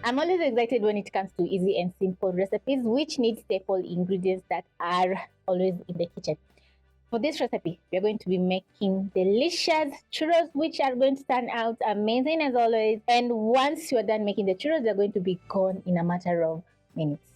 I'm always excited when it comes to easy and simple recipes which need staple ingredients that are always in the kitchen. For this recipe, we're going to be making delicious churros which are going to turn out amazing as always. And once you're done making the churros, they're going to be gone in a matter of minutes.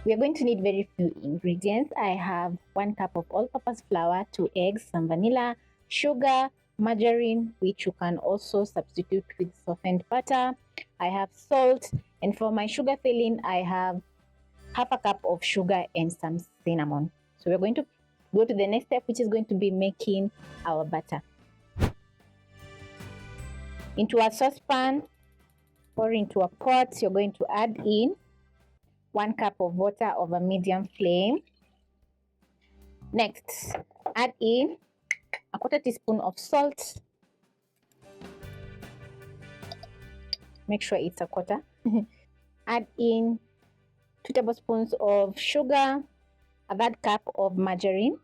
We are going to need very few ingredients. I have 1 cup of all-purpose flour, 2 eggs, some vanilla, sugar, margarine, which you can also substitute with softened butter. I have salt, and for my sugar filling, I have half a cup of sugar and some cinnamon. So we're going to go to the next step, which is going to be making our butter. Into a saucepan or into a pot, you're going to add in 1 cup of water over medium flame. Next, add in a 1/4 teaspoon of salt. Make sure it's a 1/4. Add in 2 tablespoons of sugar, a 1/3 cup of margarine.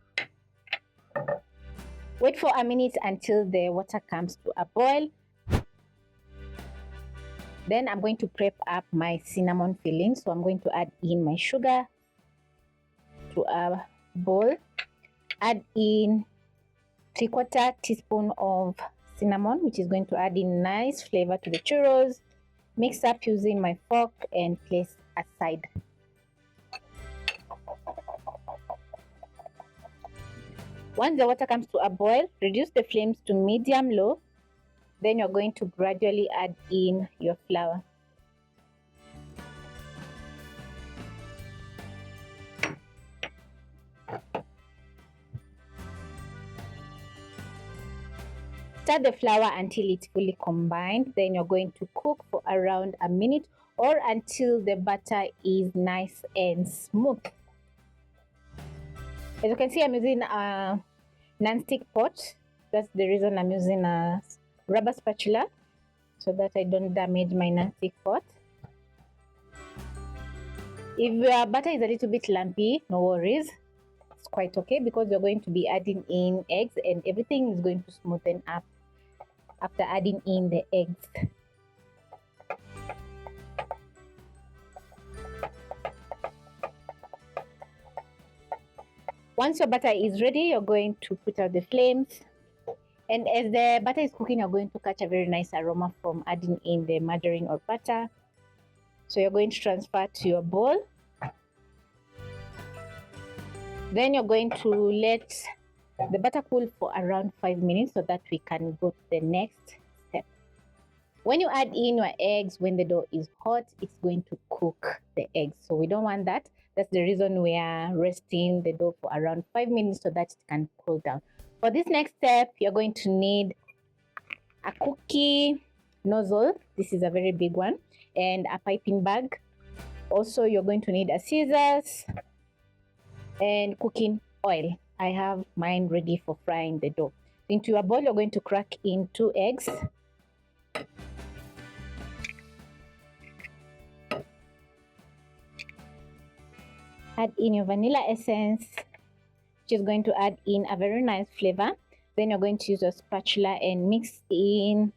Wait for a minute until the water comes to a boil. Then I'm going to prep up my cinnamon filling. So I'm going to add in my sugar to a bowl. Add in 3/4 teaspoon of cinnamon, which is going to add in nice flavor to the churros. Mix up using my fork and place aside. Once the water comes to a boil, reduce the flames to medium-low. Then you're going to gradually add in your flour. Stir the flour until it's fully combined. Then you're going to cook for around a minute or until the butter is nice and smooth. As you can see, I'm using a non-stick pot. That's the reason I'm using a rubber spatula, so that I don't damage my non-stick pot. If your butter is a little bit lumpy, no worries. It's quite okay because you're going to be adding in eggs and everything is going to smoothen up after adding in the eggs. Once your butter is ready, you're going to put out the flames. And as the butter is cooking, you're going to catch a very nice aroma from adding in the margarine or butter. So you're going to transfer to your bowl. Then you're going to let the butter cool for around 5 minutes so that we can go to the next step. When you add in your eggs, when the dough is hot, it's going to cook the eggs. So we don't want that. That's the reason we are resting the dough for around 5 minutes so that it can cool down. For this next step, you're going to need a cookie nozzle. This is a very big one, and a piping bag. Also, you're going to need a scissors and cooking oil. I have mine ready for frying the dough. Into your bowl, you're going to crack in 2 eggs. Add in your vanilla essence, which is going to add in a very nice flavor. Then you're going to use a spatula and mix in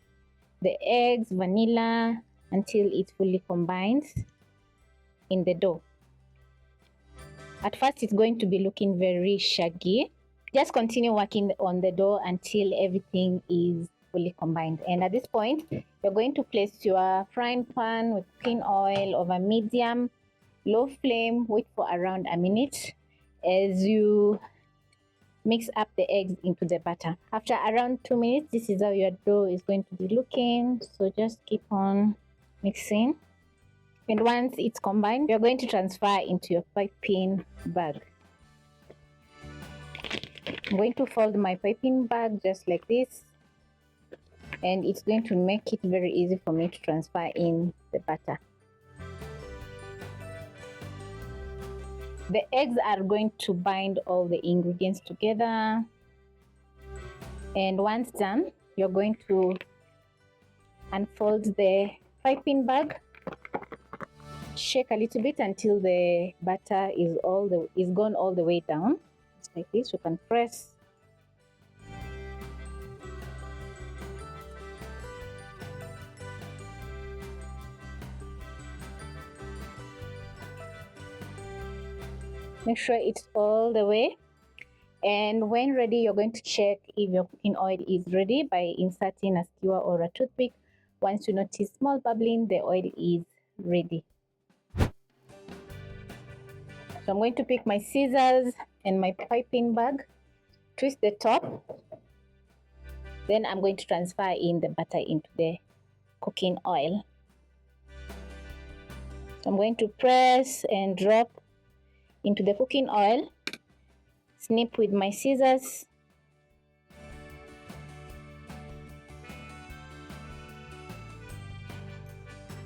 the eggs, vanilla, until it's fully combined in the dough. At first, it's going to be looking very shaggy. Just continue working on the dough until everything is fully combined. And at this point, you're going to place your frying pan with cooking oil over medium low flame. Wait for around a minute as you mix up the eggs into the butter. After around 2 minutes, this is how your dough is going to be looking. So just keep on mixing. And once it's combined, you're going to transfer into your piping bag. I'm going to fold my piping bag just like this, and it's going to make it very easy for me to transfer in the butter. The eggs are going to bind all the ingredients together, and once done, you're going to unfold the piping bag. Shake a little bit until the butter is gone all the way down. Just like this, you can press. Make sure it's all the way. And when ready, you're going to check if your cooking oil is ready by inserting a skewer or a toothpick. Once you notice small bubbling, the oil is ready. So I'm going to pick my scissors and my piping bag, twist the top. Then I'm going to transfer in the butter into the cooking oil. So I'm going to press and drop into the cooking oil, snip with my scissors.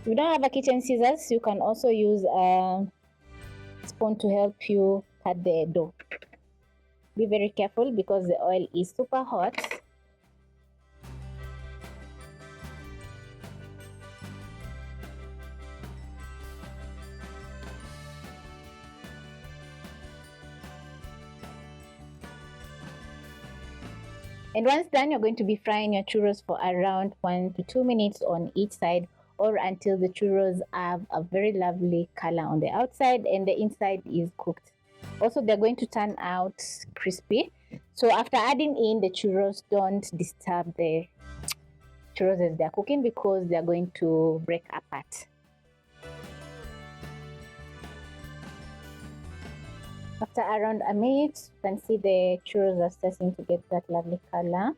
If you don't have a kitchen scissors, you can also use a spoon to help you cut the dough. Be very careful because the oil is super hot. And once done, you're going to be frying your churros for around 1 to 2 minutes on each side, or until the churros have a very lovely color on the outside and the inside is cooked. Also, they're going to turn out crispy. So after adding in the churros, don't disturb the churros as they're cooking because they're going to break apart. After around a minute, you can see the churros are starting to get that lovely color.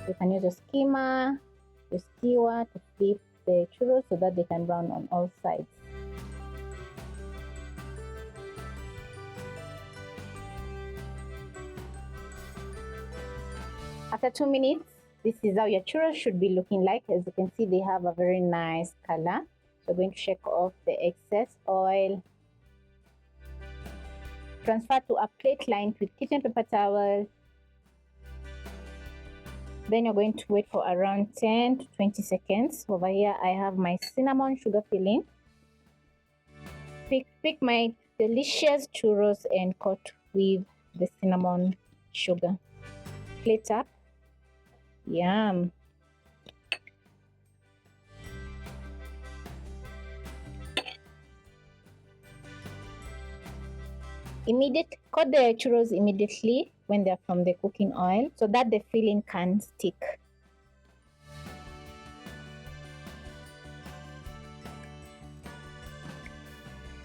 You can use a skimmer, your skewer to flip the churros so that they can brown on all sides. After 2 minutes, this is how your churros should be looking like. As you can see, they have a very nice color. So I'm going to shake off the excess oil. Transfer to a plate lined with kitchen paper towel. Then you're going to wait for around 10 to 20 seconds. Over here, I have my cinnamon sugar filling. Pick my delicious churros and coat with the cinnamon sugar. Plate up. Yum. Coat the churros immediately when they're from the cooking oil so that the filling can stick.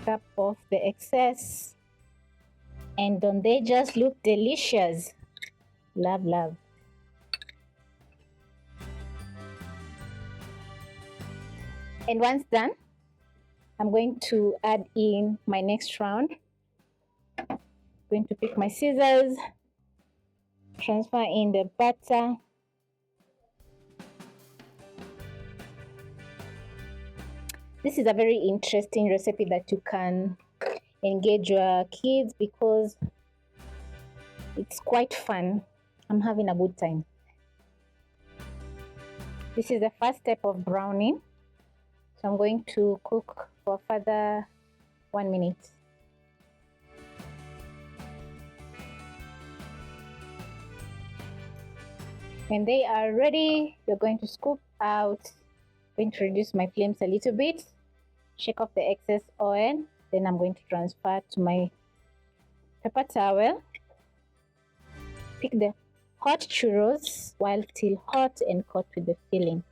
Tap off the excess. And don't they just look delicious? Love, love. And once done, I'm going to add in my next round. Going to pick my scissors, transfer in the butter. This is a very interesting recipe that you can engage your kids because it's quite fun. I'm having a good time. This is the first step of browning. So I'm going to cook for a further 1 minute. When they are ready, you're going to scoop out. I'm going to reduce my flames a little bit, shake off the excess oil. Then I'm going to transfer to my paper towel. Pick the hot churros while still hot and coat with the filling.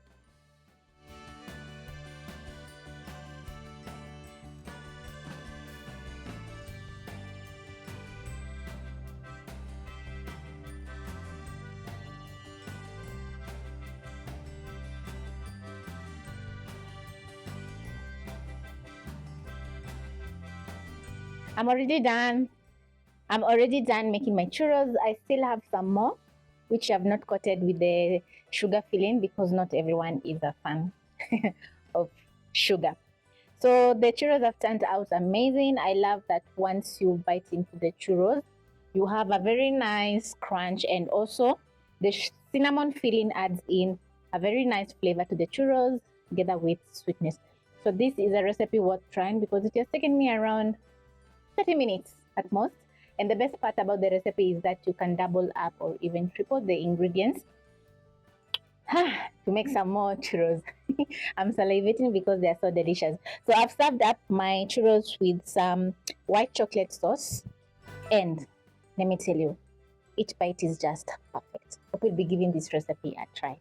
I'm already done making my churros. I still have some more, which I've not coated with the sugar filling because not everyone is a fan of sugar. So the churros have turned out amazing. I love that once you bite into the churros, you have a very nice crunch, and also the cinnamon filling adds in a very nice flavor to the churros together with sweetness. So this is a recipe worth trying because it has taken me around 30 minutes at most. And the best part about the recipe is that you can double up or even triple the ingredients to make some more churros. I'm salivating because they are so delicious. So I've served up my churros with some white chocolate sauce. And let me tell you, each bite is just perfect. Hope you'll be giving this recipe a try.